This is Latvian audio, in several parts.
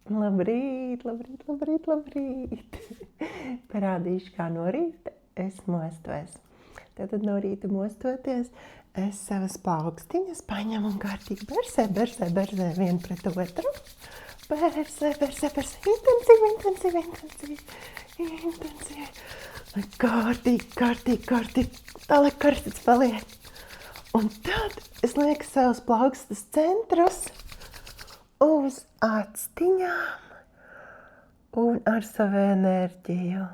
Labrīt, labrīt, labrīt, labrīt. Parādīšu, kā no rīta es mostos. Tātad no rīta mostoties, es savas plaukstiņas paņemu un kārtīgi bersē vienu pret otru. Bersē, intensīvi. Lai kārtīgi, tā lai karsts paliek. Un tad es lieku savus plaukstas centrus uz actiņām un ar savu enerģiju.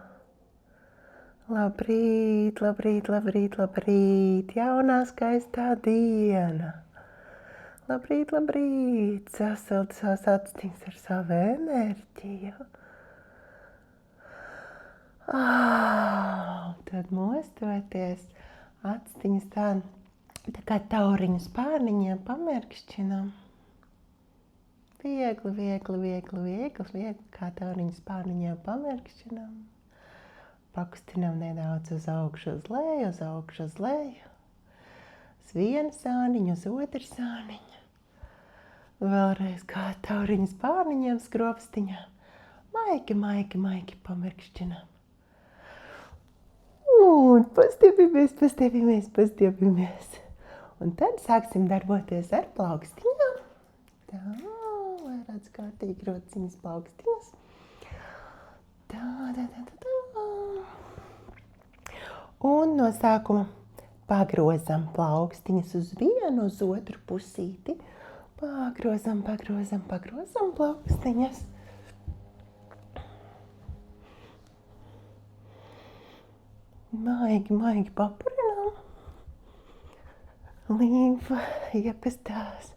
Labrīt, jaunā skaistā diena. Labrīt, sasildi savas actiņas ar savu enerģiju. Tad mostoties, actiņas tā kā tauriņu spārniņiem pamerkšķinam. Viegli, kā tauriņu spārniņiem pamerkšķinam. Pakustinam nedaudz uz augšu, uz leju. Uz vienu sāniņu, uz otru sāniņu. Vēlreiz kā tauriņu spārniņiem skropstiņām. Maigi pamerkšķinam. Un pastiepjamies. Un tad sāksim darboties ar plaukstiņām. Tā, lai redz kārtīgi rociņas plaukstiņas. Tā. Un no sākuma pagrozam plaukstiņas uz vienu, uz otru pusīti. Pagrozam plaukstiņas. Maigi papurinām. Limfa iepestās.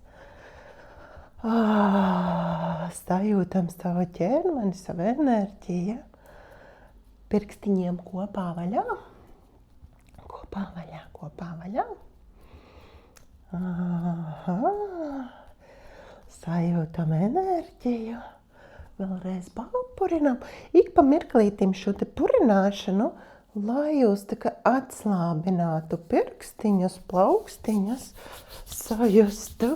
Sajūtam savu ķermeni, savu enerģiju. Pirkstiņiem kopā vaļā. Sajūtam enerģiju. Vēlreiz papurinām. Ik pa mirklītim šo te purināšanu, lai jūs tā kā atslābinātu pirkstiņus, plaukstiņas, sajustu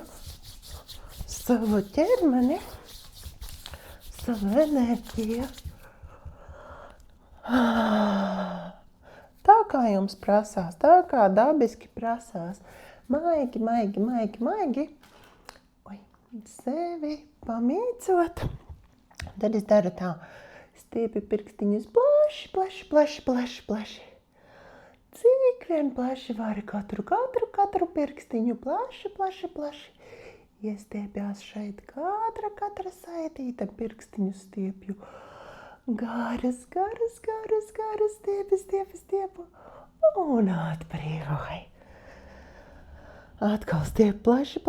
savu ķermeni, savu enerģiju. Tā kā jums prasās, tā kā dabiski prasās. Maigi. Sevi pamīcot. Tad es daru tā. Stiepju pirkstiņus plaši. Cik vien plaši vari katru pirkstiņu plaši. Iestiepjās šeit katra saitīta pirkstiņu stiepju. Garas, stiepu. Un atbrīvoju. Atkal stiep plaši.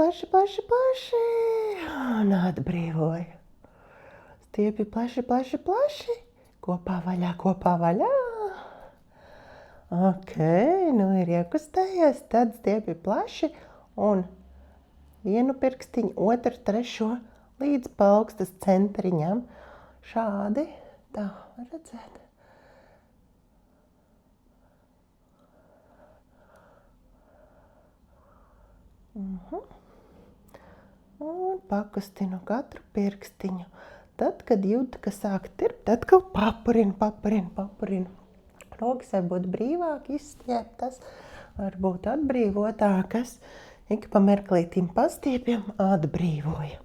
Un atbrīvoju. Stiepju plaši. Kopā vaļā. Ok, nu ir iekustējies. Tad stiepju plaši un vienu pirkstiņu, otru, trešo līdz plaukstas centriņam. Šādi. Tā, var redzēt. Un pakustinu katru pirkstiņu. Tad, kad jūtu, ka sāk tirpt, atkal papurinu. Rokas varbūt brīvāk izstieptas, varbūt atbrīvotākas. Ik pa mirklītim pastiepjam, atbrīvojam.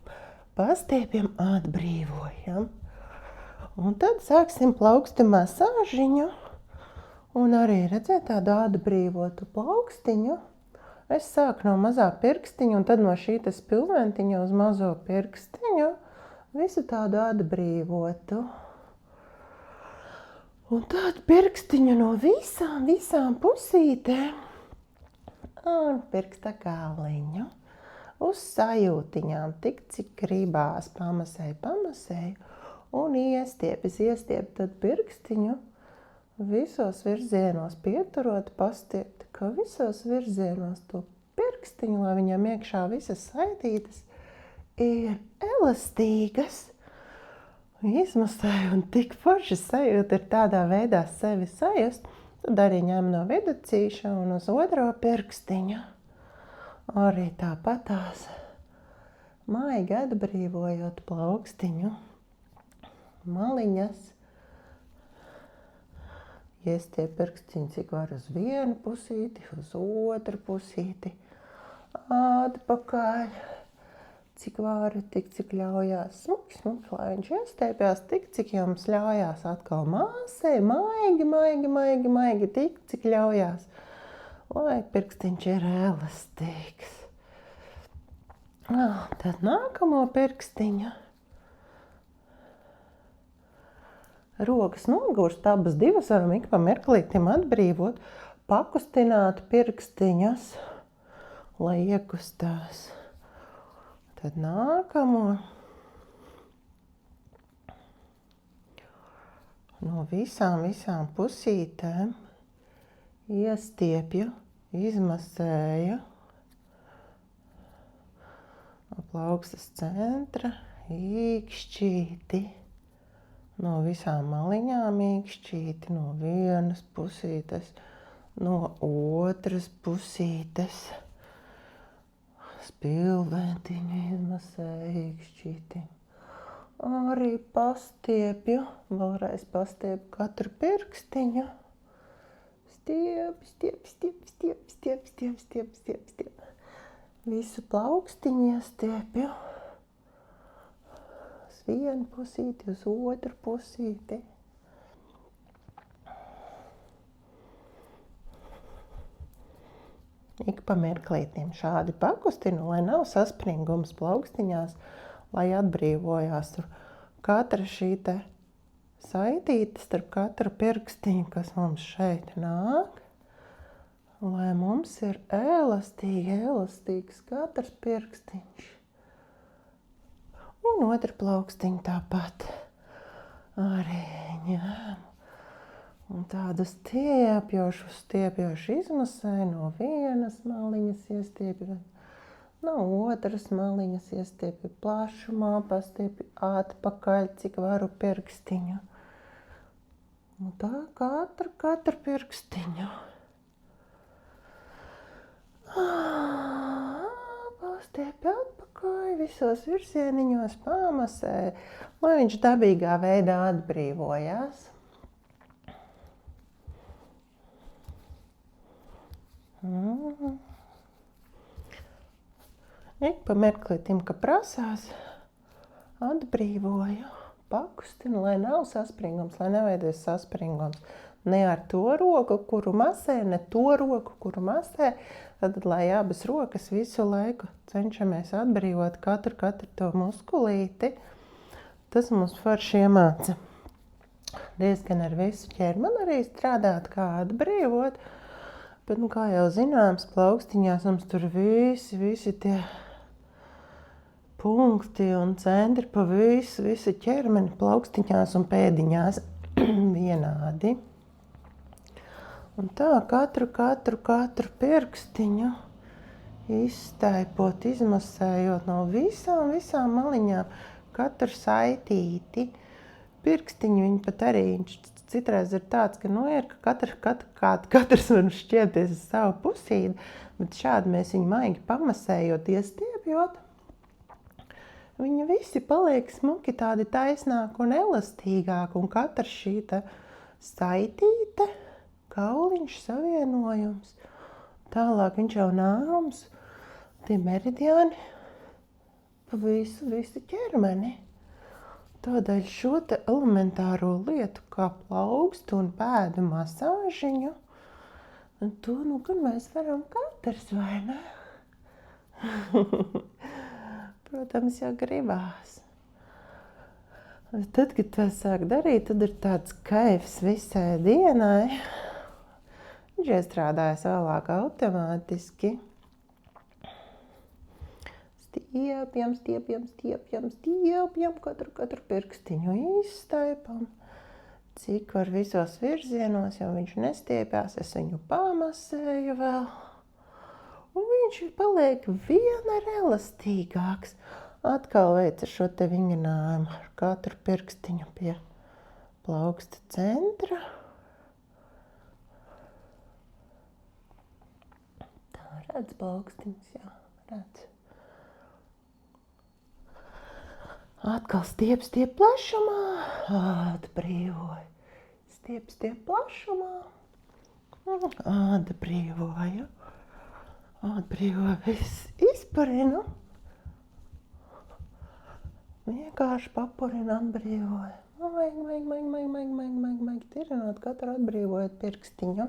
Un tad sāksim plaukstu masāžiņu. Un arī redzēt tādu atbrīvotu plaukstiņu. Es sāku no mazā pirkstiņa un tad no šīta spilventiņa uz mazo pirkstiņu. Visu tādu atbrīvotu. Un tādu pirkstiņu no visām pusītēm. Un pirksta galiņu. Uz sajūtiņām, tik cik gribās pamasēju. Un iestiep tad pirkstiņu visos virzienos pieturot, pastiept, ka visos virzienos to pirkstiņu, lai viņam iekšā visas saitītes ir elastīgas. Izmasēju un tik forši sajūta ir tādā veidā sevi sajust, tad arī ņem no viducīša un uz otro pirkstiņu. Arī tāpatās maigi atbrīvojot plaukstiņu. maliņas. Iestiep pirkstiņu, cik var uz vienu pusīti, uz otru pusīti. Atpakaļ. Cik varu, tik cik ļaujās. Smuki, lai viņš iestiepjās, tik cik jums ļaujās. Atkal māsei, maigi, tik cik ļaujās. Lai pirkstiņš ir elastīgs. Tad nākamo pirkstiņu. Rokas nogurst, abas divas varam ik pa mirklītim atbrīvot, pakustināt pirkstiņas, lai iekustās. Tad nākamo no visām pusītēm iestiepju, izmasēju no plaukstas centra īkšķīti. No visām maliņām īkšķīti, no vienas pusītes, no otras pusītes. Spilventiņu izmasēju īkšķīti. Arī pastiepju, vēlreiz pastiepju katru pirkstiņu. Stiep. Visu plaukstiņu iestiepju. Vienu pusīti, uz otru pusīti. Ik pa mirklītiem šādi pakustinu, lai nav saspringums plaukstiņās, lai atbrīvojās tur katra šī te saitīte starp katru pirkstiņu, kas mums šeit nāk, lai mums ir elastīgs katrs pirkstiņš. Un otru plaukstiņu tāpat arī ņēmu. Un tādu stiepjošu izmasēju, no vienas maliņas iestiepju, no otras maliņas iestiepju plašumā, pastiepju atpakaļ, cik varu pirkstiņu. Un tā katru pirkstiņu. Pastiepju atpakaļ, visos virzieniņos pamasē, lai viņš dabīgā veidā atbrīvojās. Ik pa mirklītim, ka prasās, atbrīvoju, pakustinu, lai nav saspringums, lai neveidies saspringums. Ne ar to roku, kuru masē, ne to roku, kuru masē. Tad, lai abas rokas visu laiku cenšamies atbrīvot katru to muskulīti, tas mums forši iemāca diezgan ar visu ķermeni arī strādāt, kā atbrīvot. Bet, kā jau zināms, plaukstiņās mums tur visi tie punkti un centri pa visu ķermeni plaukstiņās un pēdiņās vienādi. Un tā katru pirkstiņu izstaipot, izmasējot no visām maliņām, katru saitīti. Pirkstiņi viņi pat arī, citreiz ir tāds, ka ir, ka katrs var šķieties uz savu pusīti, bet šādi mēs viņu maigi pamasējot, iestiepjot. Viņi visi paliek smuki tādi taisnāki un elastīgāki, un katra šī saitīte, kauliņš savienojums, tālāk viņš jau nāms, tie meridiāni pa visu ķermeni. Tādēļ šo te elementāro lietu, kā plaukstu un pēdu masāžiņu, to gan mēs varam katrs, vai ne? Protams, jau gribās. Tad, kad to sāk darīt, tad ir tāds kaifs visai dienai. Viņš iestrādājas vēlāk automātiski. Stiepjam, katru pirkstiņu izstaipam. Cik var visos virzienos, jo viņš nestiepjās, es viņu pamasēju vēl. Un viņš paliek vienmēr elastīgāks. Atkal veica šo te vinginājumu ar katru pirkstiņu pie plauksta centra. Tā redz plaukstiņus, jā, redz. Atkal stiep plašumā, Atbrīvoju. Stiep plašumā. Atbrīvoju. Viss izparinu. Vienkārši papurinu, atbrīvoju. Maigi tirināt, katru atbrīvojot pirkstiņu.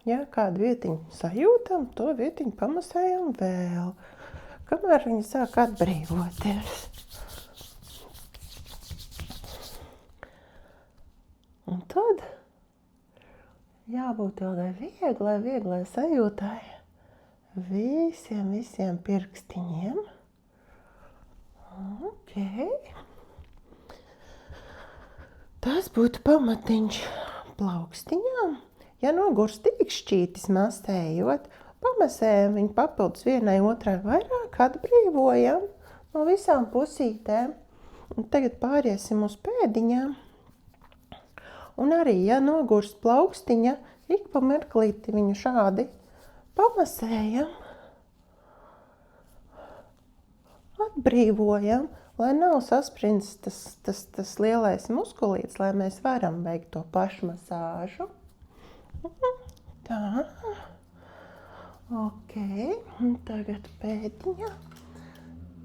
Ja kādu vietiņu sajūtam, to vietiņu pamasējam vēl, kamēr viņi sāk atbrīvoties. Un tad jābūt tādai vieglai sajūtai visiem pirkstiņiem. Ok. Tas būtu pamatiņš plaukstiņām. Ja nogurs tīkšķītis masējot, pamasējam viņu papildus vienai otrai vairāk, atbrīvojam no visām pusītēm. Un tagad pāriesim uz pēdiņām. Un arī, ja nogurs plaukstiņa, ik pa mirklīti viņu šādi pamasējam, atbrīvojam, lai nav sasprindzis tas lielais muskulīts, lai mēs varam veikt to pašmasāžu. Tā. Ok. Un tagad pēdiņa.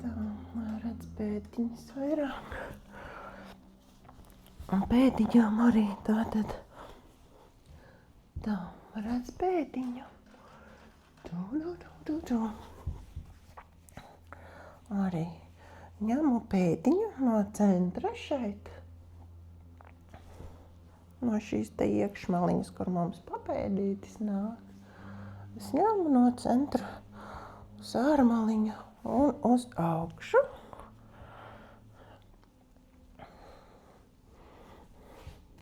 Tā, redz pēdiņas vairāk. Un pēdiņām arī tātad. Tā, redz pēdiņu. Tu. Arī ņemu pēdiņu no centra šeit. No šīs te iekšmaliņas, kur mums papēdītis nāk. Es ņemu no centra uz ārmaliņu un uz augšu.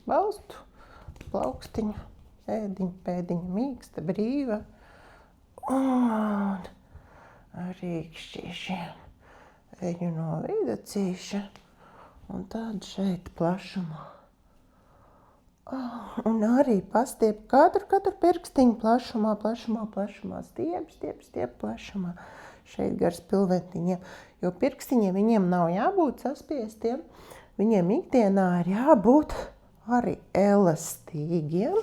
Balstu plaukstiņu, pēdiņa mīksta, brīva. Un rīkšķīšiem eju no vidacīša un tad šeit plašumā. Un arī pastiep katru pirkstiņu plašumā, stiep plašumā. Šeit gar spilventiņiem, jo pirkstiņiem viņiem nav jābūt saspiestiem, viņiem ikdienā ir jābūt arī elastīgiem.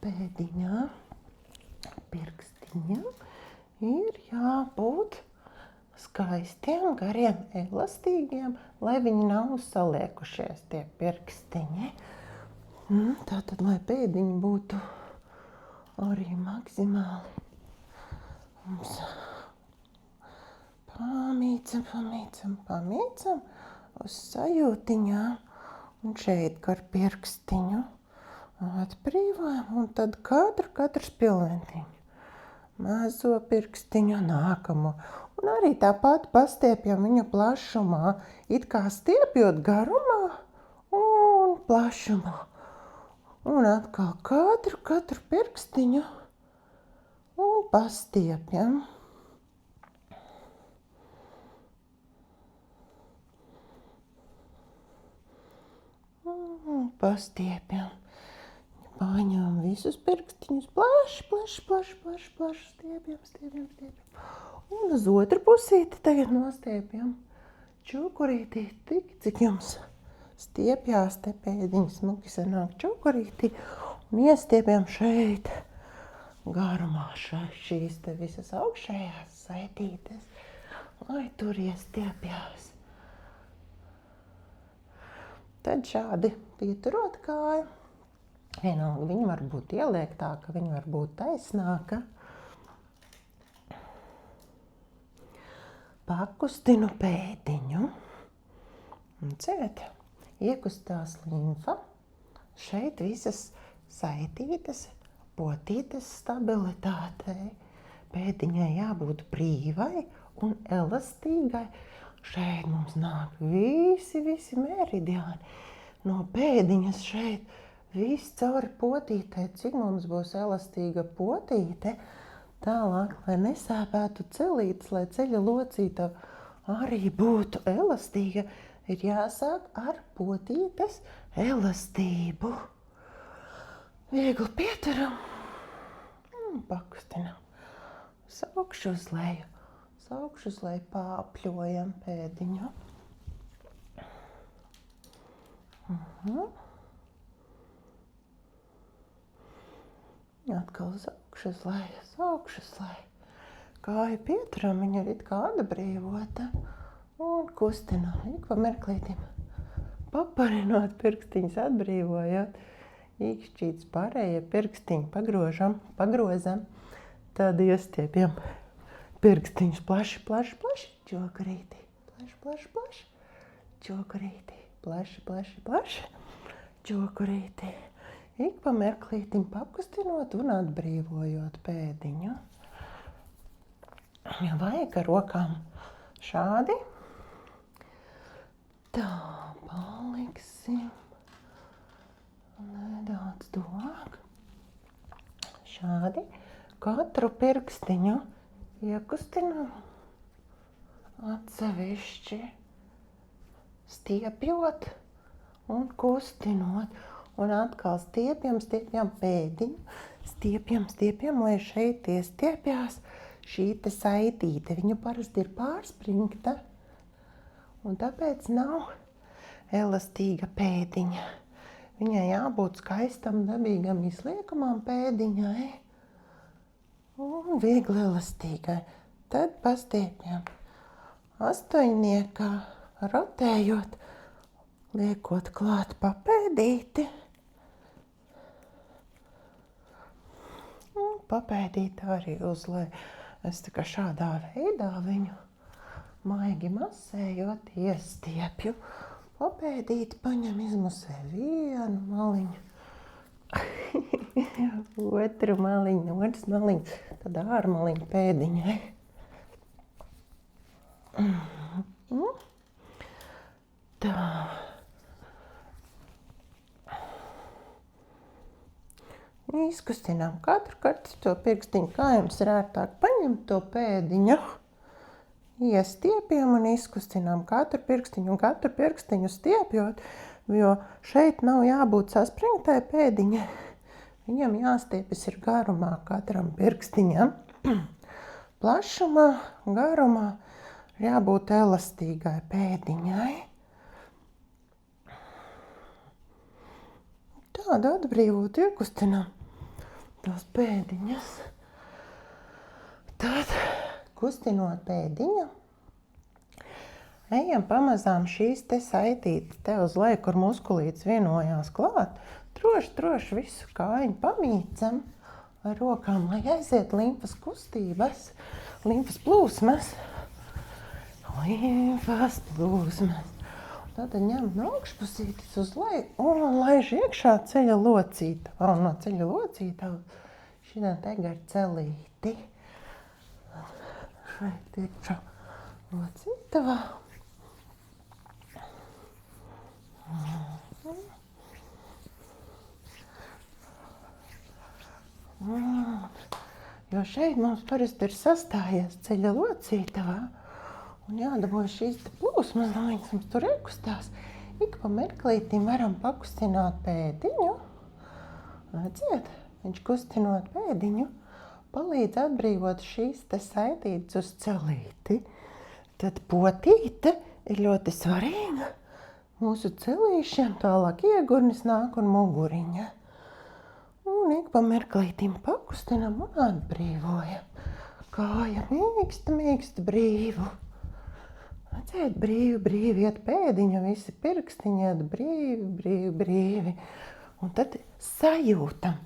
Pēdiņā, pirkstiņiem ir jābūt skaistiem, gariem, elastīgiem, lai viņi nav saliekušies tie pirkstiņi. Tātad, lai pēdiņi būtu arī maksimāli. Mums pamīcam uz sajūtiņām un šeit gar pirkstiņu atbrīvojam un tad katru spilventiņu. Mazo pirkstiņu nākamo. Un arī tāpat pastiepjam viņu plašumā, it kā stiepjot garumā un plašumā. Un atkal katru pirkstiņu un pastiepjam. Pastiepjam. Paņem visus pirkstiņus plaši, stiepjam. Un uz otru pusīti tagad nostiepjam čukurītī tik, cik jums stiepjās te pēdiņi smuki sanāk čukurītī. Un iestiepjam šeit garumā šīs te visas augšējās saitītes, lai tur iestiepjās. Tad šādi pieturot kāju. Vienalga, viņa var būt ieliektāka, viņa var būt taisnāka. Pakustinu pēdiņu. Un ciet, iekustās limfa. Šeit visas saitītes, potītes stabilitātei. Pēdiņai jābūt brīvai un elastīgai. Šeit mums nāk visi meridiāni. No pēdiņas šeit viss cauri potītei, cik mums būs elastīga potīte, tālāk, lai nesāpētu celītes, lai ceļa locīta arī būtu elastīga, ir jāsāk ar potītes elastību. Viegli pieturam un pakustinam. Uz augšu, uz leju, augšu uz leju pāpļojam pēdiņu. Atkal uz augšu uz leju. Kāju pieturam, viņa ir it kā atbrīvota un kustinām. Ik pa mirklītim paparinot pirkstiņus, atbrīvojot. Īkšķītis pārējie pirkstiņi pagrozam. Tad iestiepjam pirkstiņus plaši, čokarīti. Plaši, čokarīti. Plaši, čokarīti. Ik pa mirklītim pakustinot un atbrīvojot pēdiņu. Ja vajag ar rokām šādi. Tā, paliksim. Nedaudz tuvāk. Šādi. Katru pirkstiņu iekustinām atsevišķi, stiepjot un kustinot. Un atkal stiepjam pēdiņu. Stiepjam, lai šeit iestiepjās šī te saitīte. Viņa parasti ir pārspringta. Un tāpēc nav elastīga pēdiņa. Viņai jābūt skaistam, dabīgam, izliekamām pēdiņai un viegli elastīgai. Tad pastiepjam astoņniekā, rotējot, liekot klāt papēdīti. Un papēdīti arī uz leju. Es tā kā šādā veidā viņu maigi masējot iestiepju. Papēdīti paņem izmusē vienu maliņu, otru maliņu, otrs maliņu, tad ārmaliņu pēdiņai. Tā. Izkustinām katru to pirkstiņu, kā jums ir ērtāk paņemt to pēdiņu. Iestiepjam un izkustinām katru pirkstiņu stiepjot, jo šeit nav jābūt saspringtai pēdiņai. Viņam jāstiepjas ir garumā katram pirkstiņam. Plašumā, garumā jābūt elastīgai pēdiņai. Tādu atbrīvot iekustinām tās pēdiņas. Tad kustinot pēdiņu, ejam pamazām šīs te saitītes te uz leju, kur muskulītes vienojās klāt. Droši visu kājiņu pamīcam ar rokām, lai aiziet limfas kustības, limfas plūsmas. Tad ņem no augšpusītes uz leju un laiž iekšā ceļa locītavā. Un no ceļa locītavā šitā te gar celīti. Šeit iekšā locītavā. Jo šeit mums parasti ir sastājies ceļa locītavā. Un jādabūj šīs te plūsmas, lai viņas mums tur iekustās. Ik pa mirklītim varam pakustināt pēdiņu. Redziet, viņš kustinot pēdiņu palīdz atbrīvot šīs te saitītes uz celīti. Tad potīte ir ļoti svarīga. Mūsu celīšiem tālāk iegurnis nāk un muguriņa. Un ik pa mirklītim pakustinam un atbrīvojam. Kāja mīksta brīvu. Redzēt, brīvi iet pēdiņa, visi pirkstiņi iet brīvi. Un tad sajūtam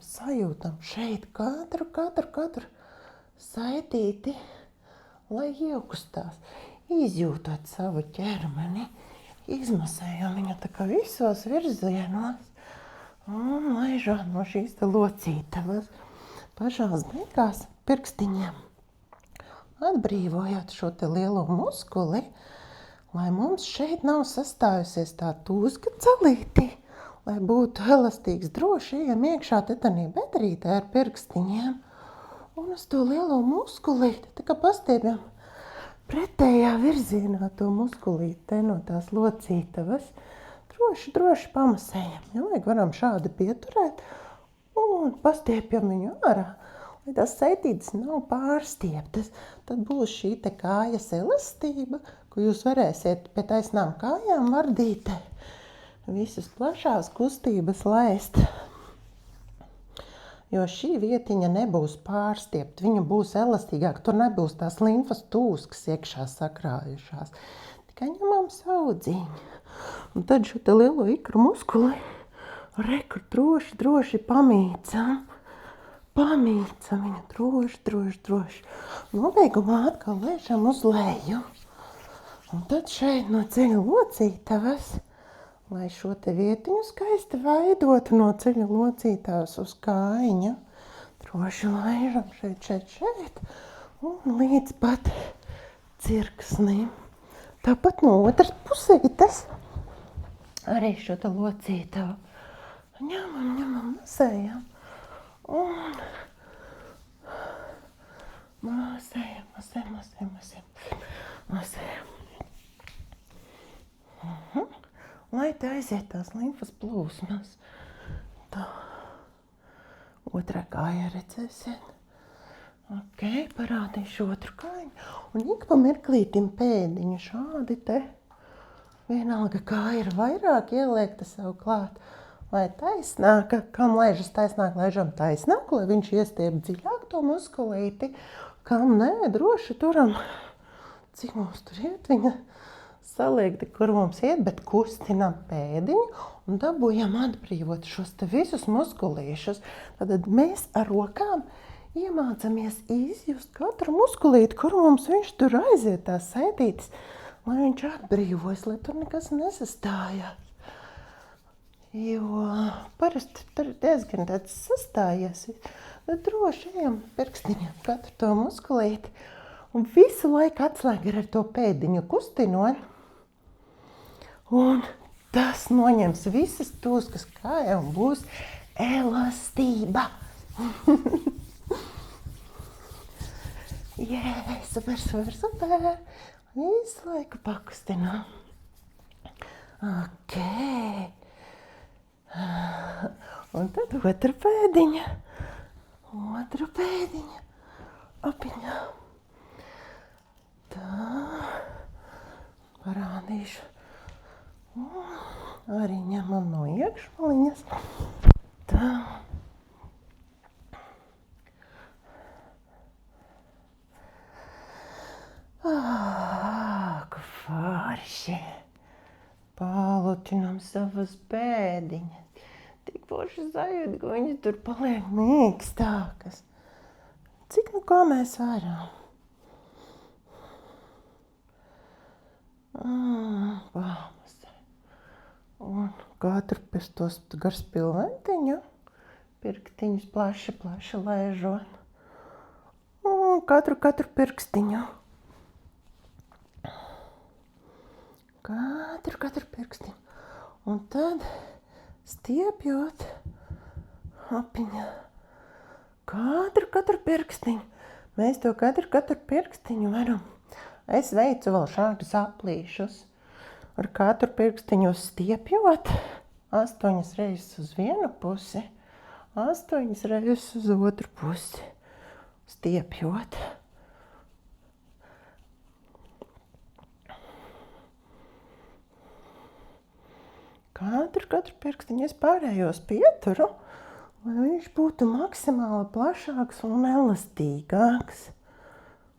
šeit katru saitīti, lai iekustās. Izjūtot savu ķermeni, izmasējam viņu tā kā visos virzienos un laižot no šīs te locītavas. Pašās beigās pirkstiņiem atbrīvojot šo te lielo muskuli, lai mums šeit nav sastājusies tā tūzga celīti, lai būtu elastīgs, droši ejam iekšā tetanī bedrītē ar pirkstiņiem un uz to lielo muskulīti, tā kā pastiepjam pretējā virzienā to muskulīti te no tās locītavas. Droši pamasējam, ja vajag varam šādi pieturēt un pastiepjam viņu ārā, lai tās sētītes nav pārstieptas. Tad būs šī te kājas elastība, ko jūs varēsiet pie taisnām kājām vardītē visas plašās kustības laist. Jo šī vietiņa nebūs pārstiepta, viņa būs elastīgāka, tur nebūs tās limfas tūskas iekšā sakrājušās. Tikai ņemam saudziņu. Un tad šo te lielo ikru muskuli reku droši pamīcam. Pamīcam viņu droši. Nobeigumā atkal lēšam uz leju. Un tad šeit no ceļa locītavas, lai šo te vietiņu skaisti veidotu no ceļa locītavas uz kājiņa. Droši laižam šeit. Un līdz pat cirksnim. Tāpat no otras pusītes arī šo te locītavu. Ņemam, masējam. Un masējam. Lai te aiziet tās limfas plūsmas. Tā. Otrā kāja redzēsiet. Ok, parādīšu otru kāju. Un ik pa mirklītim pēdiņu šādi te. Vienalga kāja ir vairāk, ieliekta sev klāt. Lai taisnāka, kam laižas taisnāk, laižam taisnāk, lai viņš iestiep dziļāk to muskulīti. Kam nē, droši turam, cik mums tur iet, viņa saliekti, kur mums iet, bet kustinam pēdiņu un dabūjam atbrīvot šos te visus muskulīšus. Tad mēs ar rokām iemācamies izjust katru muskulīti, kur mums viņš tur aiziet tās sētītes, lai viņš atbrīvojas, lai tur nekas nesastājās. Jo parasti tur diezgan tāds sastājies. Tad droši ejam pirkstiņiem katru to muskulīti un visu laiku atslēga ar to pēdiņu kustinot. Un tas noņems visas tūskas kājā un būs elastība. Super. Visu laiku pakustinām. Ok. Un tad otru pēdiņu. Apiņā. Tā. Parādīšu. Un arī ņemam no iekšmaliņas. Tā. Kā forši. Palutinam savas pēdiņas. Tik forši sajūta, ka viņas tur paliek mīkstākas. Cik nu kā mēs varam? Pamasē. Un katru pēc tos gar spilventiņu. Pirkstiņus plaši laižot. Un katru pirkstiņu. Katru pirkstiņu. Un tad stiepjot apiņā. Katru pirkstiņu. Mēs to katru pirkstiņu varam. Es veicu vēl šādus aplīšus. Ar katru pirkstiņu stiepjot 8 reizes uz vienu pusi, 8 reizes uz otru pusi. Stiepjot. Katru pirkstiņu es pārējos pieturu, lai viņš būtu maksimāli plašāks un elastīgāks.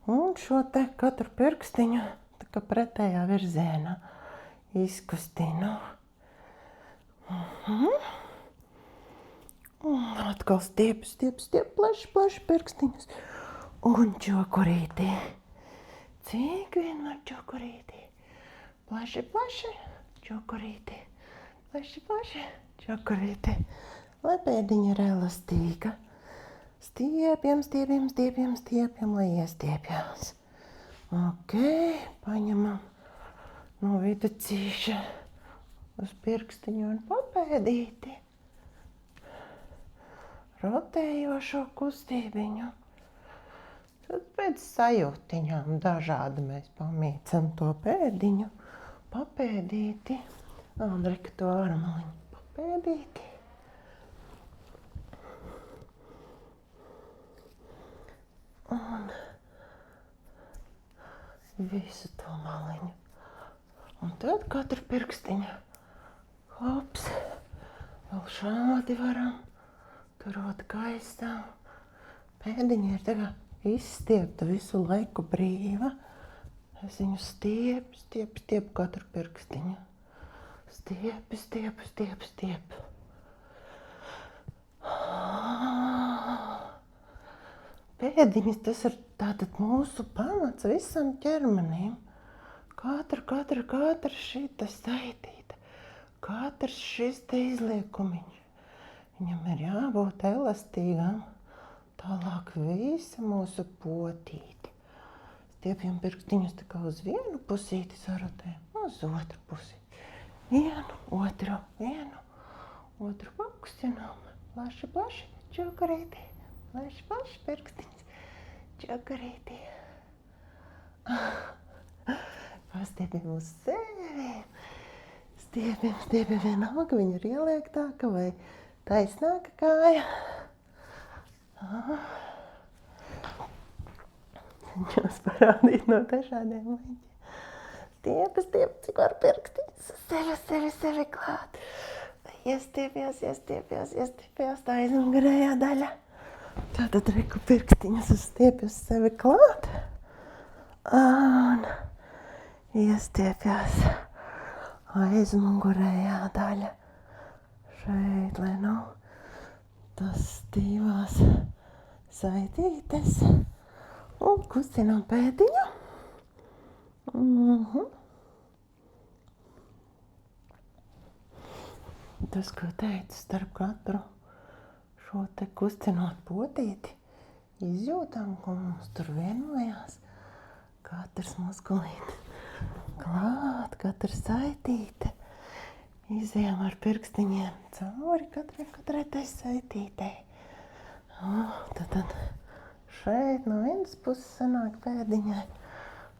Un šo te katru pirkstiņu tā kā pretējā virzienā izkustinu. Un atkal stiep, plaši pirkstiņus. Un čokurītī. Cik vien var čokurītī. Plaši, čokurītī. Plaši, čokurītī. Lai pēdiņa ir elastīga. Stiepjam, lai iestiepjās. Ok, paņemam no viducīša uz pirkstiņu un papēdīti. Rotējošo kustībiņu. Tad pēc sajūtiņām dažādi mēs pamīcam to pēdiņu. Papēdīti. Andrika to ārmaliņu papēdīti. Un visu to maliņu. Un tad katru pirkstiņu. Hops. Vēl šādi varam. Turot gaisā. Pēdiņa ir tagad izstiepta visu laiku brīva. Es viņu stiepu katru pirkstiņu. Stiepu. Pēdiņas, tas ir tātad mūsu pamats visam ķermenim. Katra šita saitīta. Katrs šis te izliekumiņš. Viņam ir jābūt elastīgam. Tālāk visa mūsu potīte. Stiepjam pirkstiņus tā kā uz vienu pusīti sarotējam, uz otru pusīti. Otru pakustinām. Plaši, čokarītī. Plaši pirkstiņus. Čokarītī. Pastiepjam uz sevi. Stiepjam vienalga, viņa ir ieliektāka vai taisnāka kāja. Cenšos parādīt no dažādiem līņiem. Stiepu, cik var pirkstiņus. Sevi klāt. Iestiepjās tā aizmugurējā daļa. Tātad reku pirkstiņus uz stiepju uz sevi klāt. Un iestiepjās aizmugurējā daļa. Šeit, lai nav tas stīvās saitītes. Un kustinām pēdiņu. Tas, ko teicu, starp katru šo te kustinot potīti, izjūtam, ko mums tur vienojās. Katrs muskulītis klāt, katra saitīte. Izejam ar pirkstiņiem cauri katrai tai saitītei. Tad šeit no vienas puses sanāk pēdiņai,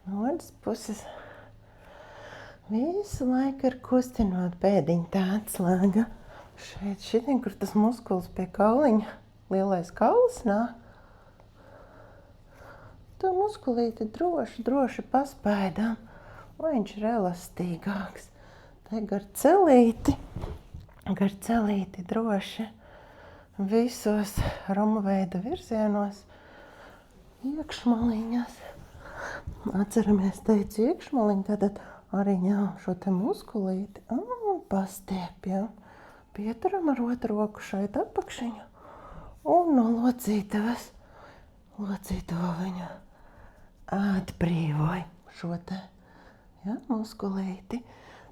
no otras puses visu laiku ir kustinot pēdiņu tā atslēga. Šeit šitien, kur tas muskulis pie kauliņa, lielais kauls nāk. To muskulīti droši paspaidām, lai viņš ir elastīgāks. Te gar celīti droši visos romaveida virzienos, iekšmaliņas. Atceramies, teicu iekšmaliņu, tad arī ņemam šo te muskulīti un pastiepjam. Pieturam ar otru roku šeit apakšiņu un no locītavas viņu atbrīvoj šo te muskulīti.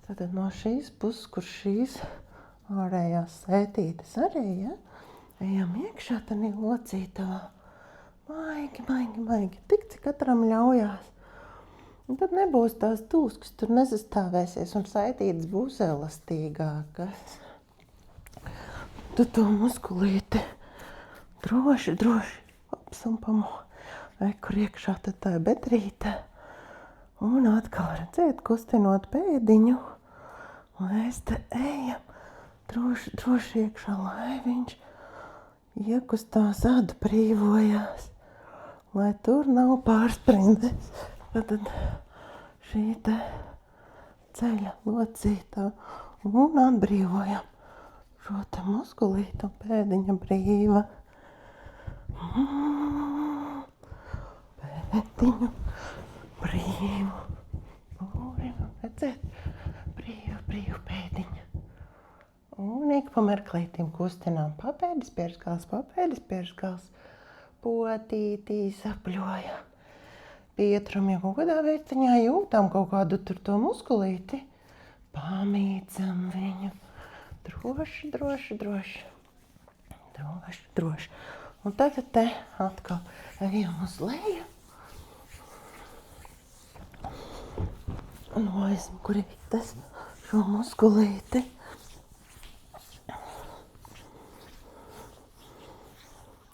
Tātad no šīs puses, kur šīs ārējās sētītes arī, ejam iekšā tanī locītavā. Maigi, tik cik katram ļaujās. Un tad nebūs tās dūskas, tur nesastāvēsies un saitītes būs elastīgākas. Tu to muskulīti droši hops un pamo. Kur iekšā tad tā bedrīte. Un atkal redzēt, kustinot pēdiņu. Mēs te ejam droši iekšā, lai viņš iekustās, atbrīvojās. Lai tur nav pārsprindes. Tad šī te ceļa locītā un atbrīvojam šo te muskulītu pēdiņa brīva. Pēdiņu brīvu. Redzēt? Brīvu pēdiņu. Un ik pa merklītim kustinām papēdis, piersgals, potītī sapļojam. Pietram, ja kaut kādā vērtiņā jūtam kaut kādu tur to muskulīti, pamīcam viņu. Droši. Un tagad te atkal ejam uz leju. No aizmugurītes šo muskulīti.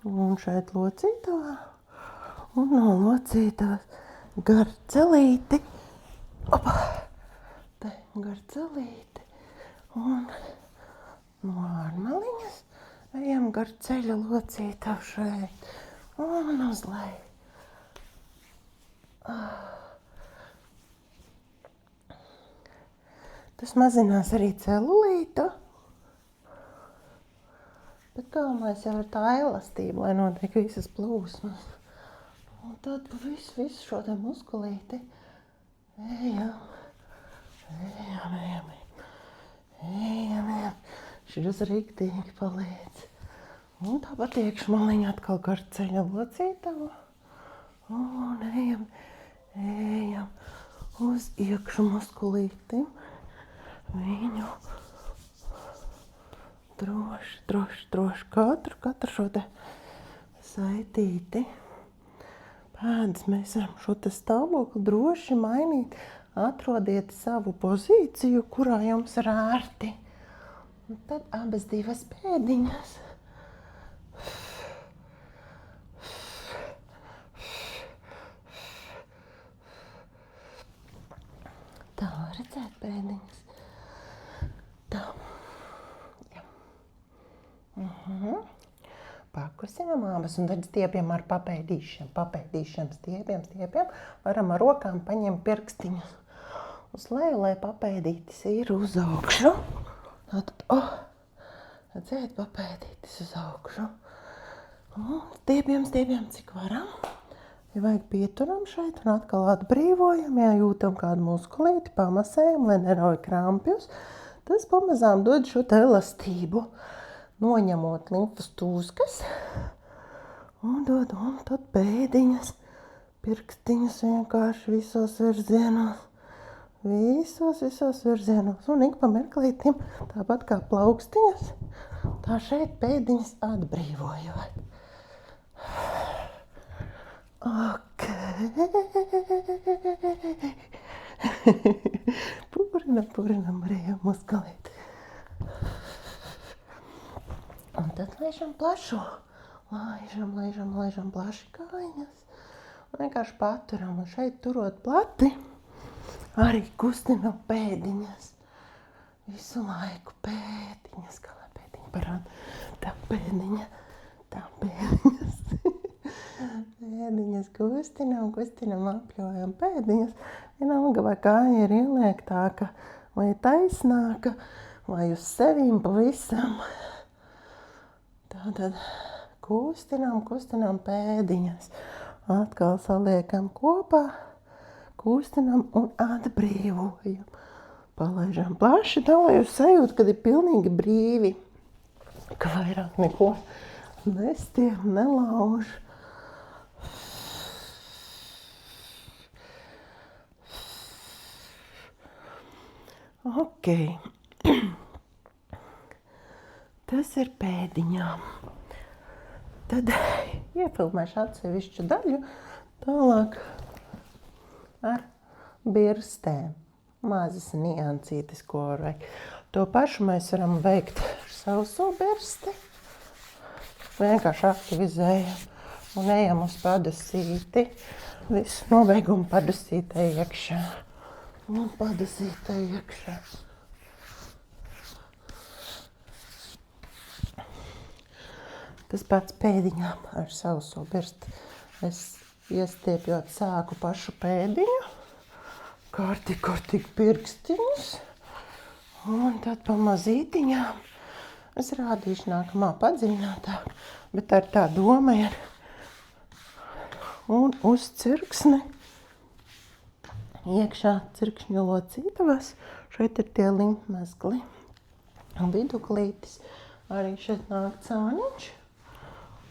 Un šeit locītavā. Un no locītavas gar celīti. Te gar celīti. Un no ārmaliņas ejam gar ceļa locītavu šeit. Un uz leju. Tas mazinās arī celulītu. Bet galvenais jau ir tā elastība, lai notiek visas plūsmas. Un tad visu šo te muskulīti ejam. Šis riktīgi palīdz. Un tāpat iekšmaliņa atkal karceļa locītavu. Un ejam uz iekšu muskulītim. Viņu droši katru šo te saitīti. Pēdas mēs varam šo te stāvokli droši mainīt. Atrodiet savu pozīciju, kurā jums ir ērti. Un tad abas divas pēdiņas. Tā, redzēt pēdiņas. Tā. Jā. Pakustinām abas un tad stiepjam ar papēdīšiem, stiepjam. Varam ar rokām paņemt pirkstiņus uz leju, lai papēdītis ir uz augšu. Tad, redzēt, papēdītis uz augšu. Un stiepjam, cik varam. Ja vajag pieturam šeit un atkal atbrīvojam, ja jūtam kādu muskulīti, pamasējam, lai nerauj krampjus. Tas pamazām dod šo te elastību. Noņemot limfas tūskas un tad pēdiņas, pirkstiņas vienkārši visos virzienos. Visos virzienos. Un ik pa mirklītim, tāpat kā plaukstiņas, tā šeit pēdiņas atbrīvojot. Ok. Purinam brīvu muskulīti. Un tad laižam plašu. Laižam plaši kājiņas. Un vienkārši paturam. Un šeit turot plati, arī kustinam pēdiņas. Visu laiku pēdiņas. Kā lai pēdiņa parāda? Tā pēdiņas. Pēdiņas kustinam, apļojam pēdiņas. Vienalga, vai kāja ir ieliektāka, vai taisnāka, vai uz sevīm pavisam. Tātad kustinām pēdiņas. Atkal saliekam kopā, kustinam un atbrīvojam. Palaižam plaši, tā lai jūs sajūt, kad ir pilnīgi brīvi. Ka vairāk neko nestiem, nelauž. Ok. Tas ir pēdiņām. Tad iefilmēšu atsevišķu daļu tālāk ar birstēm. Mazas niansītes, ko var veikt. To pašu mēs varam veikt ar sauso birsti. Vienkārši aktivizējam un ejam uz padusīti. Visu nobeigumu padusītē iekšā. Un padusītē iekšā. Tas pats pēdiņām ar sauso birsti. Es iestiepjot sāku pašu pēdiņu, kārtīgi pirkstiņus, un tad pamazītiņām. Es rādīšu nākamā padziļinātāk, bet ar tā doma ir. Un uz cirksni, iekšā cirkšņu locītavas, šeit ir tie limfmezgli. Un viduklītis, arī šeit nāk cāniņš.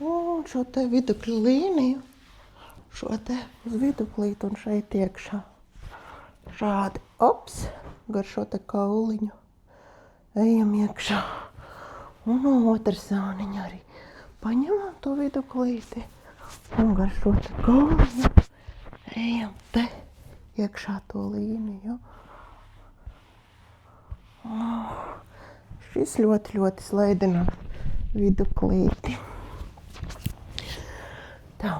Un šo te vidukļu līniju, šo te uz viduklītu un šeit iekšā. Šādi, gar šo te kauliņu. Ejam iekšā. Un no otras zāniņa arī paņemam to viduklīti. Un gar šo te kauliņu ejam te iekšā to līniju. Šis ļoti slaidinās viduklīti. Tā.